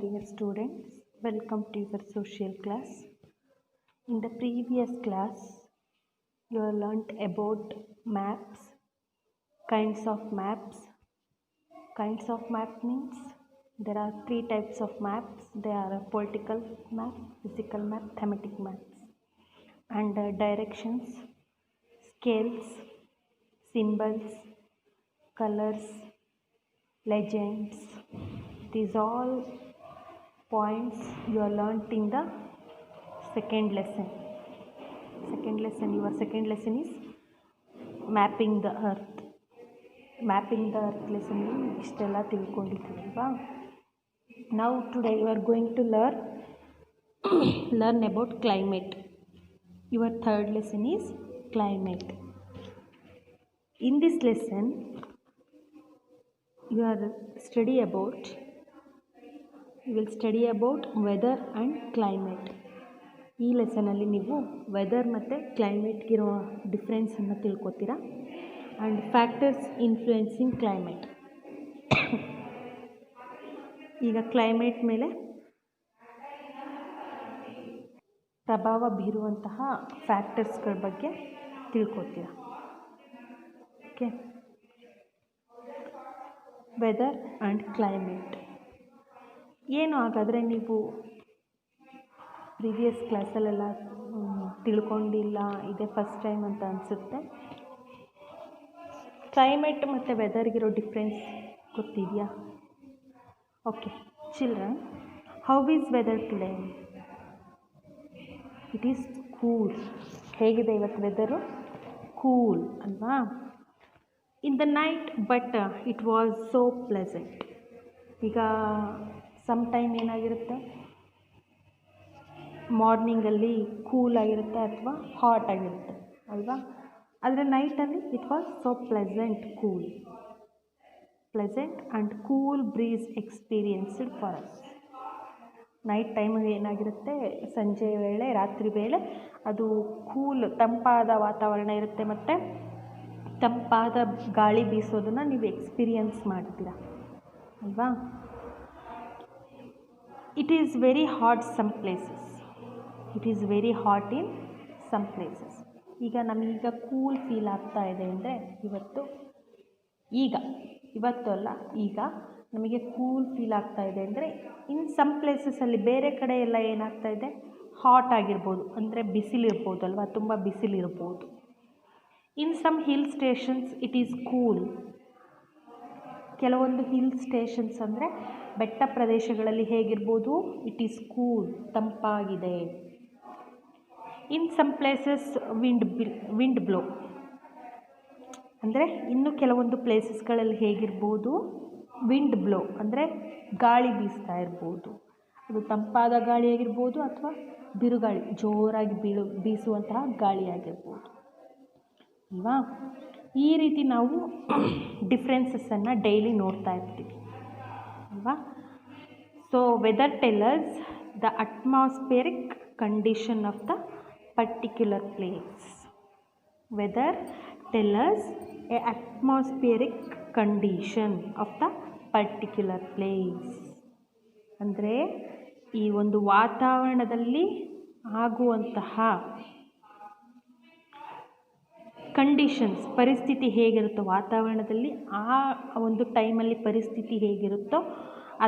dear students, welcome to your social class. In the previous class, you have learnt about maps, kinds of maps. Kinds of map means there are three types of maps. They are a political map, physical map, thematic maps, and directions, scales, symbols, colors, legends. These all points you are learnt in the second lesson. Your second lesson is mapping the earth. Mapping the earth lesson ಇಷ್ಟೆಲ್ಲ ತಿಳ್ಕೊಂಡಿದ್ದೀರಲ್ವಾ. Now today you are going to learn about climate. Your third lesson is climate. In this lesson you will study about weather and climate. ಈ ಲೆಸನಲ್ಲಿ ನೀವು weather ಮತ್ತು ಕ್ಲೈಮೇಟ್ಗಿರೋ ಡಿಫ್ರೆನ್ಸನ್ನು ತಿಳ್ಕೊತೀರಾ. And factors influencing climate. ಈಗ climate ಮೇಲೆ ಪ್ರಭಾವ ಬೀರುವಂತಹ ಫ್ಯಾಕ್ಟರ್ಸ್ಗಳ ಬಗ್ಗೆ ತಿಳ್ಕೊತೀರಾ. ಓಕೆ, ವೆದರ್ ಆ್ಯಂಡ್ ಕ್ಲೈಮೇಟ್ ಏನು? ಹಾಗಾದರೆ ನೀವು ಪ್ರೀವಿಯಸ್ ಕ್ಲಾಸಲ್ಲೆಲ್ಲ ತಿಳ್ಕೊಂಡಿಲ್ಲ, ಇದೇ ಫಸ್ಟ್ ಟೈಮ್ ಅಂತ ಅನಿಸುತ್ತೆ. ಕ್ಲೈಮೇಟ್ ಮತ್ತು ವೆದರ್ಗಿರೋ ಡಿಫ್ರೆನ್ಸ್ ಗೊತ್ತಿದೆಯಾ? Okay children, how is weather today? It is cool. ಹೇಗಿದೆ ಇವತ್ತು ವೆದರು? ಕೂಲ್ ಅಲ್ವಾ? In the night but it was so pleasant. ಈಗ ಸಮ್ ಟೈಮ್ ಏನಾಗಿರುತ್ತೆ, ಮಾರ್ನಿಂಗಲ್ಲಿ ಕೂಲ್ ಆಗಿರುತ್ತೆ ಅಥವಾ ಹಾಟ್ ಆಗಿರುತ್ತೆ ಅಲ್ವಾ? ಆದರೆ ನೈಟಲ್ಲಿ it was so pleasant and cool breeze experienced for us. Night ಟೈಮಿಗೆ ಏನಾಗಿರುತ್ತೆ, ಸಂಜೆ ವೇಳೆ, ರಾತ್ರಿ ವೇಳೆ ಅದು ಕೂಲ್ ತಂಪಾದ ವಾತಾವರಣ ಇರುತ್ತೆ ಮತ್ತು ತಂಪಾದ ಗಾಳಿ ಬೀಸೋದನ್ನು ನೀವು ಎಕ್ಸ್ಪೀರಿಯನ್ಸ್ ಮಾಡ್ತೀರಾ ಅಲ್ವಾ? It is very hot some places. ಈಗ ನಮಗೀಗ ಕೂಲ್ ಫೀಲ್ ಆಗ್ತಾ ಇದೆ ಅಂದರೆ ಇವತ್ತು ಅಲ್ಲ, ಈಗ ನಮಗೆ ಕೂಲ್ ಫೀಲ್ ಆಗ್ತಾ ಇದೆ ಅಂದರೆ ಇನ್ ಸಮ್ ಪ್ಲೇಸಸಲ್ಲಿ, ಬೇರೆ ಕಡೆ ಎಲ್ಲ ಏನಾಗ್ತಾ ಇದೆ, ಹಾಟ್ ಆಗಿರ್ಬೋದು, ಅಂದರೆ ಬಿಸಿಲಿರ್ಬೋದು ಅಲ್ವಾ, ತುಂಬ ಬಿಸಿಲಿರ್ಬೋದು. In some hill stations it is cool. ಕೆಲವೊಂದು ಹಿಲ್ ಸ್ಟೇಷನ್ಸ್ ಅಂದರೆ ಬೆಟ್ಟ ಪ್ರದೇಶಗಳಲ್ಲಿ ಹೇಗಿರ್ಬೋದು, ಇಟ್ ಈಸ್ ಕೂಲ್, ತಂಪಾಗಿದೆ. In some places wind blow, ಅಂದರೆ ಇನ್ನು ಕೆಲವೊಂದು ಪ್ಲೇಸಸ್ಗಳಲ್ಲಿ ಹೇಗಿರ್ಬೋದು, ವಿಂಡ್ ಬ್ಲೋ ಅಂದರೆ ಗಾಳಿ ಬೀಸ್ತಾ ಇರ್ಬೋದು. ಅದು ತಂಪಾದ ಗಾಳಿ ಆಗಿರ್ಬೋದು ಅಥವಾ ಬಿರುಗಾಳಿ, ಜೋರಾಗಿ ಬೀಸುವಂತಹ ಗಾಳಿ ಆಗಿರ್ಬೋದು ಅಲ್ವಾ? ಈ ರೀತಿ ನಾವು ಡಿಫ್ರೆನ್ಸಸ್ಸನ್ನು ಡೈಲಿ ನೋಡ್ತಾ ಇರ್ತೀವಿ ಅಲ್ವಾ? So weather tellers the atmospheric condition of the particular place. Weather tells us a atmospheric condition of the particular place. ಅಂದರೆ ಈ ಒಂದು ವಾತಾವರಣದಲ್ಲಿ ಆಗುವಂತಹ ಕಂಡೀಷನ್ಸ್, ಪರಿಸ್ಥಿತಿ ಹೇಗಿರುತ್ತೋ ವಾತಾವರಣದಲ್ಲಿ, ಆ ಒಂದು ಟೈಮಲ್ಲಿ ಪರಿಸ್ಥಿತಿ ಹೇಗಿರುತ್ತೋ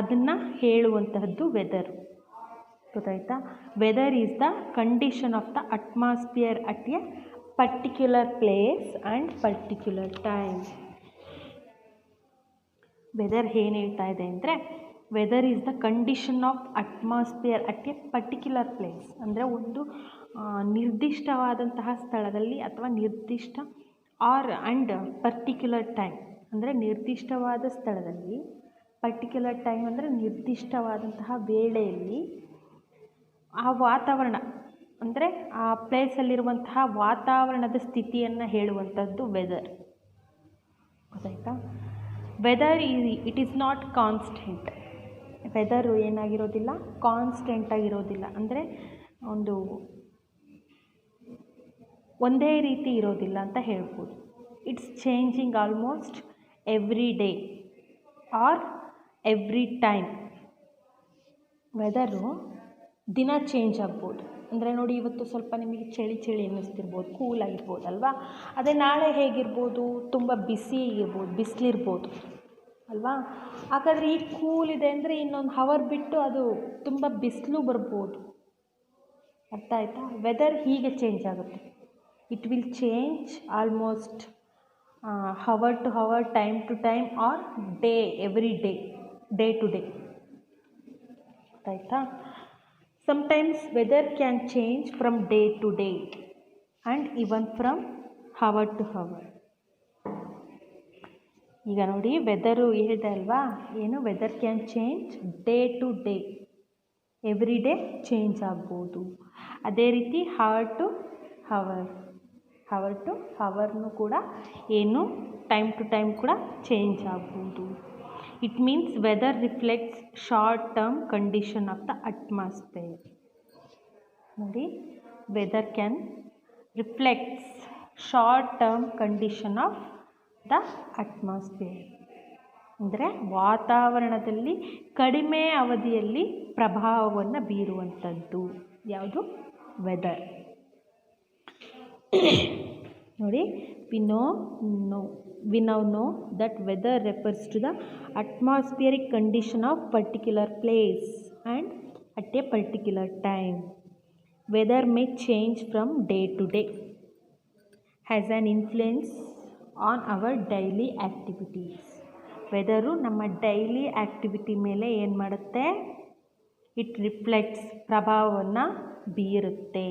ಅದನ್ನು ಹೇಳುವಂತಹದ್ದು ವೆದರ್. ಗೊತ್ತಾಯ್ತಾ? Weather is the condition of the atmosphere at a particular place and particular time. Weather ಏನು ಹೇಳ್ತಾ ಇದೆ ಅಂದರೆ, weather is the condition of atmosphere at a particular place. ಅಂದರೆ ಒಂದು ನಿರ್ದಿಷ್ಟವಾದಂತಹ ಸ್ಥಳದಲ್ಲಿ ಅಥವಾ ನಿರ್ದಿಷ್ಟ ಆ್ಯಂಡ್ ಪರ್ಟಿಕ್ಯುಲರ್ ಟೈಮ್, ಅಂದರೆ ನಿರ್ದಿಷ್ಟವಾದ ಸ್ಥಳದಲ್ಲಿ, ಪರ್ಟಿಕ್ಯುಲರ್ ಟೈಮ್ ಅಂದರೆ ನಿರ್ದಿಷ್ಟವಾದಂತಹ ವೇಳೆಯಲ್ಲಿ ಆ ವಾತಾವರಣ, ಅಂದರೆ ಆ ಪ್ಲೇಸಲ್ಲಿರುವಂತಹ ವಾತಾವರಣದ ಸ್ಥಿತಿಯನ್ನು ಹೇಳುವಂಥದ್ದು ವೆದರ್. ಗೊತ್ತಾಯ್ತಾ? Weather it is not constant. Weather ಏನಾಗಿರೋದಿಲ್ಲ, ಕಾನ್ಸ್ಟೆಂಟ್ ಆಗಿರೋದಿಲ್ಲ. ಅಂದರೆ ಒಂದೇ ರೀತಿ ಇರೋದಿಲ್ಲ ಅಂತ ಹೇಳ್ಬೋದು. It's changing almost every day or every time. Weather ದಿನ ಚೇಂಜ್ ಆಗ್ಬೋದು. ಅಂದರೆ ನೋಡಿ, ಇವತ್ತು ಸ್ವಲ್ಪ ನಿಮಗೆ ಚಳಿ ಅನ್ನಿಸ್ತಿರ್ಬೋದು, ಕೂಲ್ ಆಗಿರ್ಬೋದಲ್ವಾ. ಅದೇ ನಾಳೆ ಹೇಗಿರ್ಬೋದು, ತುಂಬ ಬಿಸಿ ಇರ್ಬೋದು, ಬಿಸಿಲಿರ್ಬೋದು ಅಲ್ವಾ. ಹಾಗಾದರೆ ಈಗ ಕೂಲ್ ಇದೆ ಅಂದರೆ ಇನ್ನೊಂದು ಹವರ್ ಬಿಟ್ಟು ಅದು ತುಂಬ ಬಿಸಿಲು ಬರ್ಬೋದು. ಅರ್ಥ ಆಯಿತಾ? ವೆದರ್ ಹೀಗೆ ಚೇಂಜ್ ಆಗುತ್ತೆ. It will change almost hour to hour, time to time, or day, every day, day to day. ಆಯಿತಾ? Sometimes weather can change from day to day and even from hour to hour. ಈಗ ನೋಡಿ, weather ಹೇಳಿದೆ ಅಲ್ವಾ, ಏನು weather can change day to day, every day change ಆಗ್ಬೋದು. ಅದೇ ರೀತಿ hour to ಹವರ್ನು ಕೂಡ ಏನು ಟೈಮ್ ಟು ಟೈಮ್ ಕೂಡ ಚೇಂಜ್ ಆಗ್ಬೋದು. It means weather reflects short term condition of the atmosphere. ನೋಡಿ, weather can reflects short term condition of the atmosphere. ಅಂದರೆ ವಾತಾವರಣದಲ್ಲಿ ಕಡಿಮೆ ಅವಧಿಯಲ್ಲಿ ಪ್ರಭಾವವನ್ನು ಬೀರುವಂಥದ್ದು ಯಾವುದು? ವೆದರ್. ನೋಡಿ, we now know that weather refers to the atmospheric condition of particular place and at a particular time. Weather may change from day to day, has an influence on our daily activities. Weather ನಮ್ಮ daily activity ಮೇಲೆ ಏನು ಮಾಡುತ್ತೆ? It reflects, ಪ್ರಭಾವವನ್ನು ಬೀರುತ್ತೆ.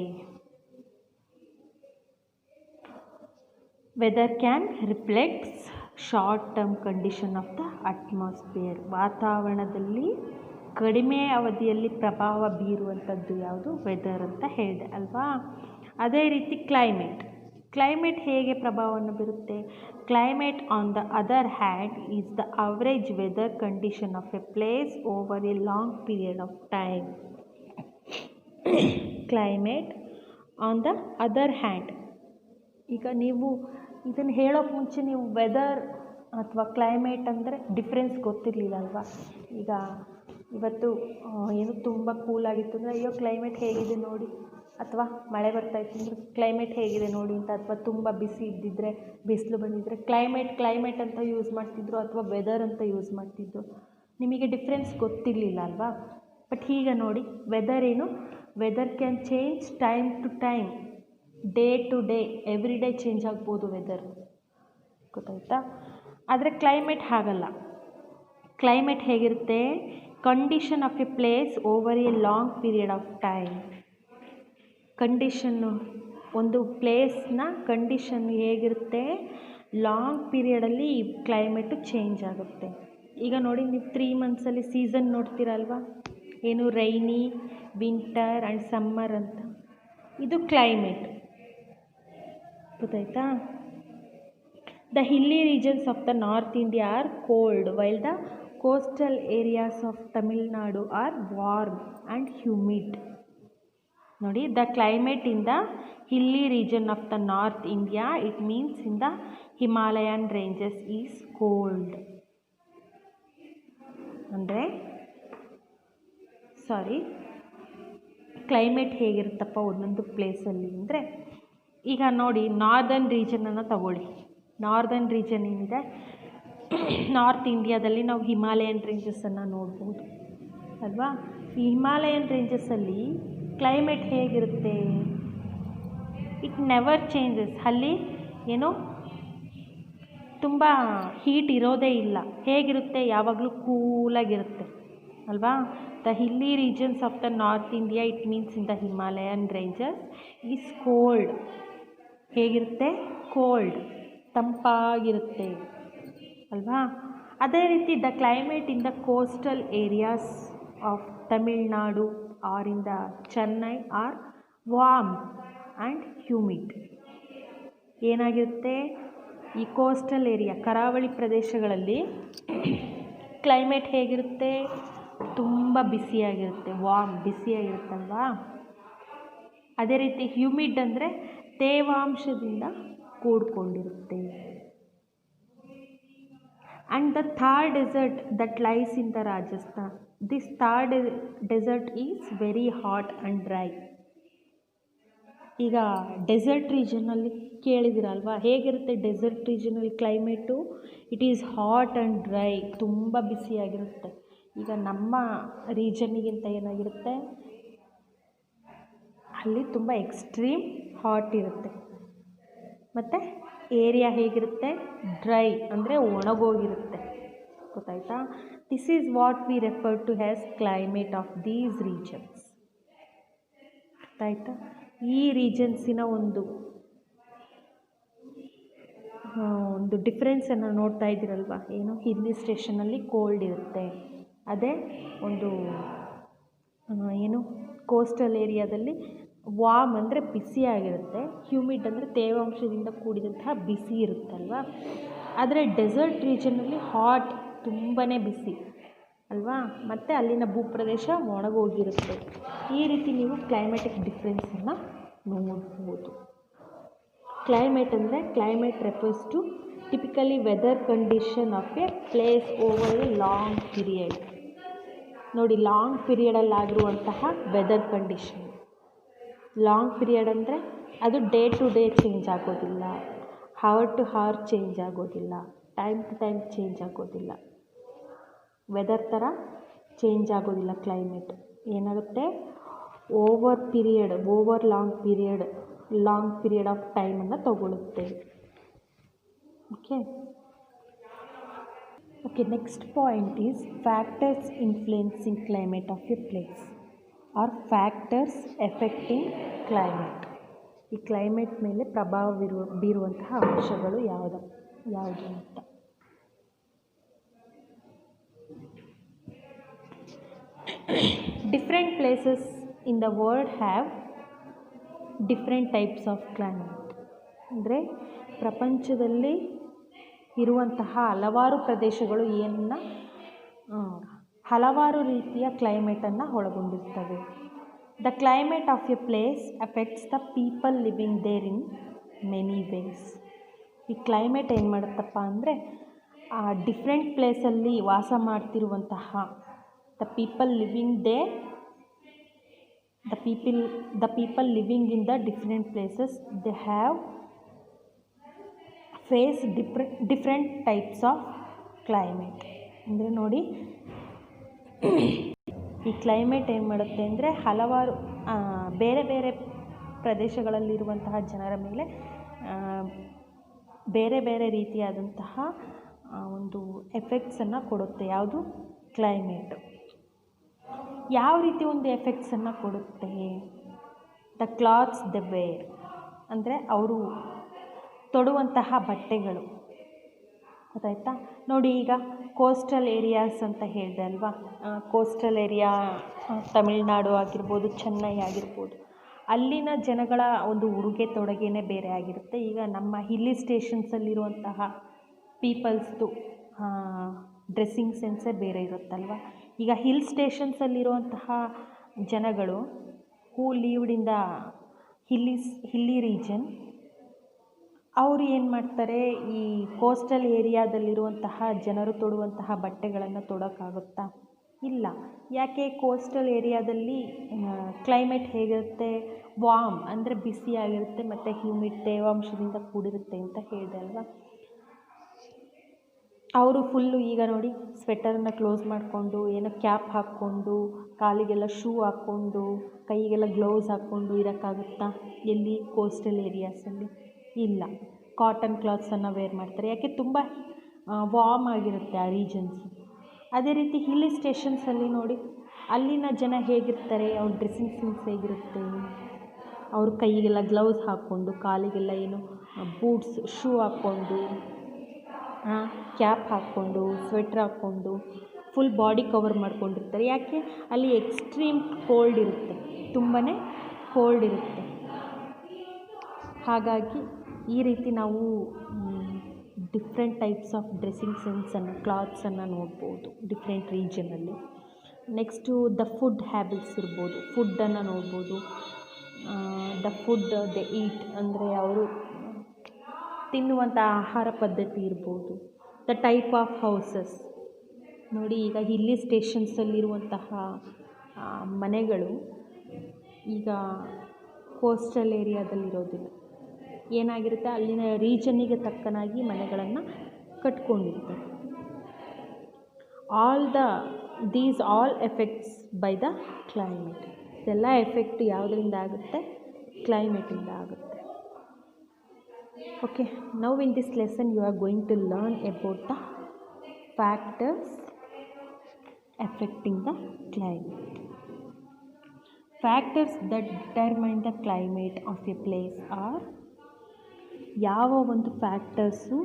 Weather can reflects short term condition of the atmosphere. ವಾತಾವರಣದಲ್ಲಿ ಕಡಿಮೆ ಅವಧಿಯಲ್ಲಿ ಪ್ರಭಾವ ಬೀರುವಂಥದ್ದು ಯಾವುದು? ವೆದರ್ ಅಂತ ಹೇಳಿದೆ ಅಲ್ವಾ. ಅದೇ ರೀತಿ ಕ್ಲೈಮೇಟ್ ಹೇಗೆ ಪ್ರಭಾವವನ್ನು ಬೀರುತ್ತೆ? Climate on the other hand is the average weather condition of a place over a long period of time. Climate on the other hand. ಈಗ ನೀವು ಇದನ್ನು ಹೇಳೋಕ್ಕೆ ಮುಂಚೆ ನೀವು ವೆದರ್ ಅಥವಾ ಕ್ಲೈಮೇಟ್ ಅಂದರೆ ಡಿಫ್ರೆನ್ಸ್ ಗೊತ್ತಿರಲಿಲ್ಲ ಅಲ್ವಾ. ಈಗ ಇವತ್ತು ಏನು ತುಂಬ ಕೂಲಾಗಿತ್ತು ಅಂದರೆ ಅಯ್ಯೋ ಕ್ಲೈಮೇಟ್ ಹೇಗಿದೆ ನೋಡಿ, ಅಥವಾ ಮಳೆ ಬರ್ತಾಯಿತ್ತು ಅಂದರೆ ಕ್ಲೈಮೇಟ್ ಹೇಗಿದೆ ನೋಡಿ ಅಂತ, ಅಥವಾ ತುಂಬ ಬಿಸಿ ಇದ್ದಿದ್ದರೆ, ಬಿಸಿಲು ಬಂದಿದ್ದರೆ ಕ್ಲೈಮೇಟ್ ಅಂತ ಯೂಸ್ ಮಾಡ್ತಿದ್ರು ಅಥವಾ ವೆದರ್ ಅಂತ ಯೂಸ್ ಮಾಡ್ತಿದ್ರು. ನಿಮಗೆ ಡಿಫ್ರೆನ್ಸ್ ಗೊತ್ತಿರಲಿಲ್ಲ ಅಲ್ವಾ. ಬಟ್ ಈಗ ನೋಡಿ, ವೆದರ್ ಏನು? Weather can change time to time, day to day, every day change ಆಗ್ಬೋದು ವೆದರ್. ಗೊತ್ತಾಯ್ತಾ? ಆದರೆ ಕ್ಲೈಮೇಟ್ ಹಾಗಲ್ಲ. ಕ್ಲೈಮೇಟ್ ಹೇಗಿರುತ್ತೆ? Condition of a place over a long period of time. Condition, ಒಂದು ಪ್ಲೇಸ್ನ ಕಂಡೀಷನ್ ಹೇಗಿರುತ್ತೆ? ಲಾಂಗ್ ಪೀರಿಯಡಲ್ಲಿ ಈ ಕ್ಲೈಮೇಟು ಚೇಂಜ್ ಆಗುತ್ತೆ. ಈಗ ನೋಡಿ, ನೀವು 3 ಮಂತ್ಸಲ್ಲಿ ಸೀಸನ್ ನೋಡ್ತೀರಲ್ವ, ಏನು ರೈನಿ, ವಿಂಟರ್ ಆ್ಯಂಡ್ ಸಮ್ಮರ್ ಅಂತ. ಇದು ಕ್ಲೈಮೇಟ್. ಗೊತ್ತಾಯ್ತಾ? The hilly regions of the north India are cold while the coastal areas of Tamil Nadu are warm and humid. ನೋಡಿ, the climate in the hilly region of the north India, it means in the Himalayan ranges is cold. ಅಂದರೆ climate ಹೇಗಿರುತ್ತಪ್ಪ ಒಂದೊಂದು ಪ್ಲೇಸಲ್ಲಿ ಅಂದರೆ, ಈಗ ನೋಡಿ northern ರೀಜನನ್ನು ತಗೊಳ್ಳಿ. Northern region ಏನಿದೆ, ನಾರ್ತ್ ಇಂಡಿಯಾದಲ್ಲಿ ನಾವು ಹಿಮಾಲಯನ್ ರೇಂಜಸನ್ನು ನೋಡ್ಬೋದು ಅಲ್ವಾ. ಈ ಹಿಮಾಲಯನ್ ರೇಂಜಸಲ್ಲಿ ಕ್ಲೈಮೇಟ್ ಹೇಗಿರುತ್ತೆ? It never changes. ಅಲ್ಲಿ ಏನು ತುಂಬ ಹೀಟ್ ಇರೋದೇ ಇಲ್ಲ. ಹೇಗಿರುತ್ತೆ? ಯಾವಾಗಲೂ ಕೂಲಾಗಿರುತ್ತೆ ಅಲ್ವಾ. The hilly regions of the north India, it means in the Himalayan ranges, is cold. ಹೇಗಿರುತ್ತೆ? ಕೋಲ್ಡ್, ತಂಪಾಗಿರುತ್ತೆ ಅಲ್ವಾ. ಅದೇ ರೀತಿ the climate in the coastal areas of Tamil Nadu or in the Chennai are warm and humid. ಏನಾಗಿರುತ್ತೆ? ಈ ಕೋಸ್ಟಲ್ ಏರಿಯಾ, ಕರಾವಳಿ ಪ್ರದೇಶಗಳಲ್ಲಿ climate ಹೇಗಿರುತ್ತೆ? ತುಂಬ ಬಿಸಿಯಾಗಿರುತ್ತೆ, ವಾರ್ಮ್, ಬಿಸಿಯಾಗಿರುತ್ತಲ್ವಾ. ಅದೇ ರೀತಿ ಹ್ಯೂಮಿಡ್ ಅಂದರೆ ತೇವಾಂಶದಿಂದ ಕೂಡಿಕೊಂಡಿರುತ್ತೆ. And the Thar desert that lies in the Rajasthan. This third desert is very hot and dry. ಈಗ ಡೆಸರ್ಟ್ ರೀಜನಲ್ಲಿ ಕೇಳಿದಿರಲ್ವಾ, ಹೇಗಿರುತ್ತೆ ಡೆಸರ್ಟ್ ರೀಜನಲ್ಲಿ climate? It is hot and dry, ತುಂಬ ಬಿಸಿಯಾಗಿರುತ್ತೆ. ಈಗ ನಮ್ಮ ರೀಜನ್ನಿಗಿಂತ ಏನಾಗಿರುತ್ತೆ, ಅಲ್ಲಿ ತುಂಬ ಎಕ್ಸ್ಟ್ರೀಮ್ ಹಾಟ್ ಇರುತ್ತೆ. ಮತ್ತು ಏರಿಯಾ ಹೇಗಿರುತ್ತೆ? ಡ್ರೈ, ಅಂದರೆ ಒಣಗೋಗಿರುತ್ತೆ. ಗೊತ್ತಾಯ್ತಾ? This is what we refer to as climate of these regions. ಗೊತ್ತಾಯ್ತಾ? ಈ ರೀಜನ್ಸಿನ ಒಂದು ಡಿಫ್ರೆನ್ಸನ್ನು ನೋಡ್ತಾ ಇದ್ದೀರಲ್ವ. ಏನು, ಹಿಲ್ಲಿ ಸ್ಟೇಷನಲ್ಲಿ ಕೋಲ್ಡ್ ಇರುತ್ತೆ, ಅದೇ ಒಂದು ಏನು ಕೋಸ್ಟಲ್ ಏರಿಯಾದಲ್ಲಿ ವಾಮ್ ಅಂದರೆ ಬಿಸಿಯಾಗಿರುತ್ತೆ, ಹ್ಯೂಮಿಡ್ ಅಂದರೆ ತೇವಾಂಶದಿಂದ ಕೂಡಿದಂತಹ ಬಿಸಿ ಇರುತ್ತಲ್ವ. ಆದರೆ ಡೆಸರ್ಟ್ ರೀಜನಲ್ಲಿ ಹಾಟ್, ತುಂಬಾ ಬಿಸಿ ಅಲ್ವಾ, ಮತ್ತು ಅಲ್ಲಿನ ಭೂಪ್ರದೇಶ ಒಣಗೋಗಿರುತ್ತೆ. ಈ ರೀತಿ ನೀವು ಕ್ಲೈಮೆಟಿಕ್ ಡಿಫ್ರೆನ್ಸನ್ನು ನೋಡ್ಬೋದು. ಕ್ಲೈಮೇಟ್ ಅಂದರೆ climate refers to typically weather condition of a place over a long period. ನೋಡಿ, ಲಾಂಗ್ ಪೀರಿಯಡಲ್ಲಾಗಿರುವಂತಹ ವೆದರ್ ಕಂಡೀಷನ್. ಲಾಂಗ್ ಪೀರಿಯಡ್ ಅಂದರೆ ಅದು ಡೇ ಟು ಡೇ ಚೇಂಜ್ ಆಗೋದಿಲ್ಲ, ಹವರ್ ಟು ಹವರ್ ಚೇಂಜ್ ಆಗೋದಿಲ್ಲ, ಟೈಮ್ ಟು ಟೈಮ್ ಚೇಂಜ್ ಆಗೋದಿಲ್ಲ. Weather ಥರ change ಆಗೋದಿಲ್ಲ climate. ಏನಾಗುತ್ತೆ, ಓವರ್ ಲಾಂಗ್ ಪೀರಿಯಡ್ ಆಫ್ ಟೈಮನ್ನು ತಗೊಳ್ಳುತ್ತೆ. Okay, next point is factors influencing climate of a place are factors affecting climate. ಈ climate ಮೇಲೆ ಪ್ರಭಾವ ಬೀರುವಂತಹ ಅಂಶಗಳು ಯಾವುದು ಅಂತ. Different places in the world have different types of climate. ಅಂದರೆ ಪ್ರಪಂಚದಲ್ಲಿ ಇರುವಂತಹ ಹಲವಾರು ಪ್ರದೇಶಗಳು ಹಲವಾರು ರೀತಿಯ ಕ್ಲೈಮೇಟನ್ನು ಒಳಗೊಂಡಿರ್ತವೆ. The climate of a place affects the people living there in many ways. ಈ ಕ್ಲೈಮೇಟ್ ಏನು ಮಾಡುತ್ತಪ್ಪ ಅಂದರೆ, ಆ ಡಿಫ್ರೆಂಟ್ ಪ್ಲೇಸಲ್ಲಿ ವಾಸ ಮಾಡ್ತಿರುವಂತಹ the people living in the different places they have face different types of climate. ಅಂದರೆ ನೋಡಿ, ಈ ಕ್ಲೈಮೇಟ್ ಏನು ಮಾಡುತ್ತೆ ಅಂದರೆ ಹಲವಾರು ಬೇರೆ ಬೇರೆ ಪ್ರದೇಶಗಳಲ್ಲಿರುವಂತಹ ಜನರ ಮೇಲೆ ಬೇರೆ ಬೇರೆ ರೀತಿಯಾದಂತಹ ಒಂದು ಎಫೆಕ್ಟ್ಸನ್ನು ಕೊಡುತ್ತೆ. ಯಾವುದು? ಕ್ಲೈಮೇಟು. ಯಾವ ರೀತಿ ಒಂದು ಎಫೆಕ್ಟ್ಸನ್ನು ಕೊಡುತ್ತೆ? ದ ಕ್ಲಾತ್ಸ್ ದೆ ವೇರ್, ಅಂದರೆ ಅವರು ತೊಡುವಂತಹ ಬಟ್ಟೆಗಳು. ಗೊತ್ತಾಯ್ತಾ? ನೋಡಿ, ಈಗ ಕೋಸ್ಟಲ್ ಏರಿಯಾಸ್ ಅಂತ ಹೇಳಿದೆ ಅಲ್ವಾ. ಕೋಸ್ಟಲ್ ಏರಿಯಾ ತಮಿಳ್ನಾಡು ಆಗಿರ್ಬೋದು, ಚೆನ್ನೈ ಆಗಿರ್ಬೋದು, ಅಲ್ಲಿನ ಜನಗಳ ಒಂದು ಉಡುಗೆ ತೊಡುಗೆನೇ ಬೇರೆ ಆಗಿರುತ್ತೆ. ಈಗ ನಮ್ಮ ಹಿಲ್ಲಿ ಸ್ಟೇಷನ್ಸಲ್ಲಿರುವಂತಹ ಪೀಪಲ್ಸ್ದು ಡ್ರೆಸ್ಸಿಂಗ್ ಸೆನ್ಸೇ ಬೇರೆ ಇರುತ್ತಲ್ವ. ಈಗ ಹಿಲ್ ಸ್ಟೇಷನ್ಸಲ್ಲಿರುವಂತಹ ಜನಗಳು who lived in the hilly region, ಅವರು ಏನು ಮಾಡ್ತಾರೆ, ಈ ಕೋಸ್ಟಲ್ ಏರಿಯಾದಲ್ಲಿರುವಂತಹ ಜನರು ತೊಡುವಂತಹ ಬಟ್ಟೆಗಳನ್ನು ತೊಡೋಕ್ಕಾಗುತ್ತಾ? ಇಲ್ಲ. ಯಾಕೆ? ಕೋಸ್ಟಲ್ ಏರಿಯಾದಲ್ಲಿ ಕ್ಲೈಮೇಟ್ ಹೇಗಿರುತ್ತೆ? ವಾಮ್ ಅಂದರೆ ಬಿಸಿಯಾಗಿರುತ್ತೆ ಮತ್ತು ಹ್ಯೂಮಿಡ್ ತೇವಾಂಶದಿಂದ ಕೂಡಿರುತ್ತೆ ಅಂತ ಹೇಳಿದೆ ಅಲ್ವಾ. ಅವರು ಫುಲ್ಲು ಈಗ ನೋಡಿ ಸ್ವೆಟರನ್ನು ಕ್ಲೋಸ್ ಮಾಡಿಕೊಂಡು, ಏನೋ ಕ್ಯಾಪ್ ಹಾಕ್ಕೊಂಡು, ಕಾಲಿಗೆಲ್ಲ ಶೂ ಹಾಕ್ಕೊಂಡು, ಕೈಗೆಲ್ಲ ಗ್ಲೌಸ್ ಹಾಕ್ಕೊಂಡು ಇರೋಕ್ಕಾಗುತ್ತಾ? ಎಲ್ಲಿ? ಕೋಸ್ಟಲ್ ಏರಿಯಾಸಲ್ಲಿ ಇಲ್ಲ. ಕಾಟನ್ ಕ್ಲಾತ್ಸನ್ನು ವೇರ್ ಮಾಡ್ತಾರೆ. ಯಾಕೆ? ತುಂಬ ವಾರ್ಮ್ ಆಗಿರುತ್ತೆ ಆ ರೀಜನ್ಸು. ಅದೇ ರೀತಿ ಹಿಲ್ಲಿ ಸ್ಟೇಷನ್ಸಲ್ಲಿ ನೋಡಿ, ಅಲ್ಲಿನ ಜನ ಹೇಗಿರ್ತಾರೆ, ಅವ್ರ ಡ್ರೆಸ್ಸಿಂಗ್ ಸೆನ್ಸ್ ಹೇಗಿರುತ್ತೆ, ಅವರು ಕೈಗೆಲ್ಲ ಗ್ಲೌಸ್ ಹಾಕ್ಕೊಂಡು, ಕಾಲಿಗೆಲ್ಲ ಏನು ಬೂಟ್ಸ್ ಶೂ ಹಾಕ್ಕೊಂಡು, ಕ್ಯಾಪ್ ಹಾಕ್ಕೊಂಡು, ಸ್ವೆಟ್ರ್ ಹಾಕ್ಕೊಂಡು, ಫುಲ್ ಬಾಡಿ ಕವರ್ ಮಾಡ್ಕೊಂಡಿರ್ತಾರೆ. ಯಾಕೆ? ಅಲ್ಲಿ ಎಕ್ಸ್ಟ್ರೀಮ್ ಕೋಲ್ಡ್ ಇರುತ್ತೆ, ತುಂಬಾ ಕೋಲ್ಡ್ ಇರುತ್ತೆ. ಹಾಗಾಗಿ ಈ ರೀತಿ ನಾವು ಡಿಫ್ರೆಂಟ್ ಟೈಪ್ಸ್ ಆಫ್ ಡ್ರೆಸ್ಸಿಂಗ್ ಸೆನ್ಸನ್ನು, ಕ್ಲಾತ್ಸನ್ನು ನೋಡ್ಬೋದು ಡಿಫ್ರೆಂಟ್ ರೀಜನಲ್ಲಿ. ನೆಕ್ಸ್ಟು ದ ಫುಡ್ ಹ್ಯಾಬಿಟ್ಸ್ ಇರ್ಬೋದು, ಫುಡ್ಡನ್ನು ನೋಡ್ಬೋದು. ದ ಫುಡ್ ದೆ ಈಟ್ ಅಂದರೆ ಅವರು ತಿನ್ನುವಂಥ ಆಹಾರ ಪದ್ಧತಿ ಇರ್ಬೋದು. ದ ಟೈಪ್ ಆಫ್ ಹೌಸಸ್, ನೋಡಿ, ಈಗ ಹಿಲ್ಲಿ ಸ್ಟೇಷನ್ಸಲ್ಲಿರುವಂತಹ ಮನೆಗಳು ಈಗ ಕೋಸ್ಟಲ್ ಏರಿಯಾದಲ್ಲಿರೋದಿಲ್ಲ. ಏನಾಗಿರುತ್ತೆ, ಅಲ್ಲಿನ ರೀಜನ್ನಿಗೆ ತಕ್ಕನಾಗಿ ಮನೆಗಳನ್ನು ಕಟ್ಕೊಂಡಿರ್ತಾರೆ. These all effects by the climate. ಇದೆಲ್ಲ ಎಫೆಕ್ಟ್ ಯಾವುದರಿಂದ ಆಗುತ್ತೆ? ಕ್ಲೈಮೇಟಿಂದ ಆಗುತ್ತೆ. Okay, now in this lesson you are going to learn about the factors affecting the climate. Factors that determine the climate of a place are, ಯಾವ ಒಂದು factors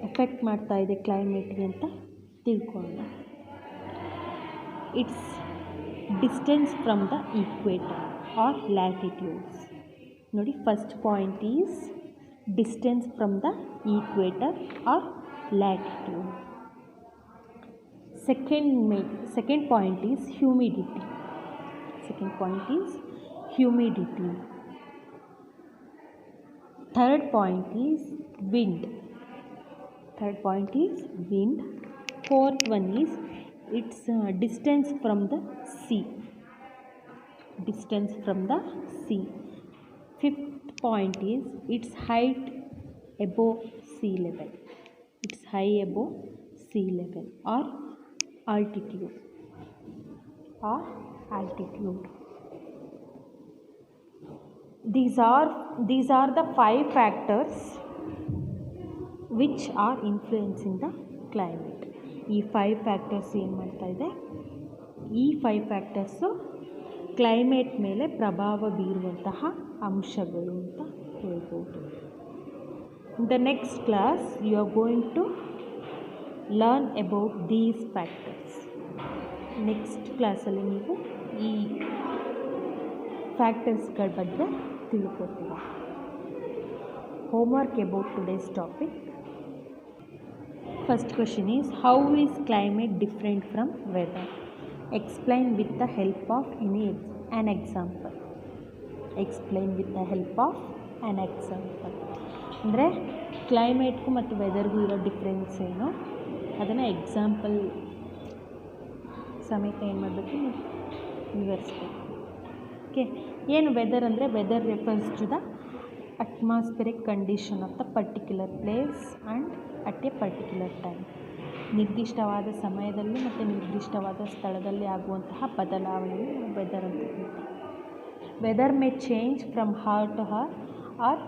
effect ಮಾಡ್ತಾ ಇದೆ ಕ್ಲೈಮೇಟ್ಗೆ ಅಂತ ತಿಳ್ಕೊಳ್ಳೋಣ. It's distance from the equator or latitudes. ನೋಡಿ, first point is distance from the equator or latitude. Second point is humidity. Third point is wind. Fourth one is its distance from the sea. Fifth point is its height above sea level. Or altitude. These are the 5 factors which are influencing the climate. ಈ 5 factors ಏನು ಮಾಡ್ತಾ ಇದೆ? ಈ 5 factors climate ಮೇಲೆ ಪ್ರಭಾವ ಬೀರುವಂತಹ ಅಂಶಗಳು ಅಂತ ಹೇಳ್ಬೋದು. In the next class you are going to learn about these factors. Next ಕ್ಲಾಸಲ್ಲಿ ನೀವು ಈ ಫ್ಯಾಕ್ಟರ್ಸ್ಗಳ ಬಗ್ಗೆ ತಿಳ್ಕೊತೀರ. Homework about today's topic. First question is, how is climate different from weather? Explain with the help of an example. ಅಂದರೆ ಕ್ಲೈಮೇಟ್ಗೂ ಮತ್ತು ವೆದರ್ಗೂ ಇರೋ difference ಏನು, ಅದನ್ನು ಎಕ್ಸಾಂಪಲ್ ಸಮೇತ ಏನು ಮಾಡಬೇಕು, ವಿವರಿಸ್ಬೇಕು. ಓಕೆ, ಏನು ವೆದರ್ ಅಂದರೆ, weather refers to the atmospheric condition of the particular place and at a particular time. ನಿರ್ದಿಷ್ಟವಾದ ಸಮಯದಲ್ಲಿ ಮತ್ತು ನಿರ್ದಿಷ್ಟವಾದ ಸ್ಥಳದಲ್ಲಿ ಆಗುವಂತಹ ಬದಲಾವಣೆಯು ವೆದರ್ ಅಂತ ಹೇಳ್ತೀವಿ. Weather may change from hour to hour or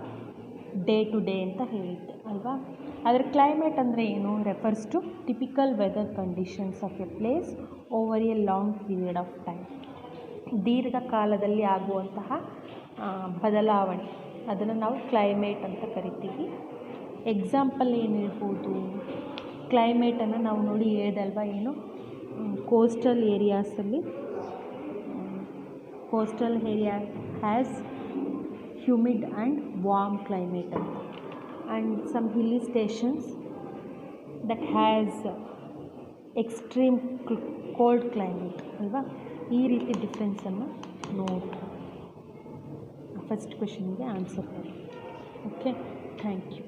day to day ಅಂತ ಹೇಳಿದ್ದೆ ಅಲ್ವಾ. ಆದರೆ ಕ್ಲೈಮೇಟ್ ಅಂದರೆ ಏನು? Refers to typical weather conditions of a place over a long period of time. ದೀರ್ಘಕಾಲದಲ್ಲಿ ಆಗುವಂತಹ ಬದಲಾವಣೆ, ಅದನ್ನು ನಾವು ಕ್ಲೈಮೇಟ್ ಅಂತ ಕರಿತೀವಿ. ಎಕ್ಸಾಂಪಲ್ ಏನು ಹೇಳ್ಬೋದು? ಕ್ಲೈಮೇಟನ್ನು ನಾವು ನೋಡಿ ಹೇಳ್ದಲ್ವ, ಏನು coastal area has humid and warm climate ಅಂತ, and some hilly stations that has extreme cold climate ಅಲ್ವಾ. ಈ ರೀತಿ ಡಿಫ್ರೆನ್ಸನ್ನು ನೋಡಿ ಫಸ್ಟ್ ಕ್ವೆಶನ್ಗೆ ಆನ್ಸರ್ ಮಾಡಿ. Okay, thank you.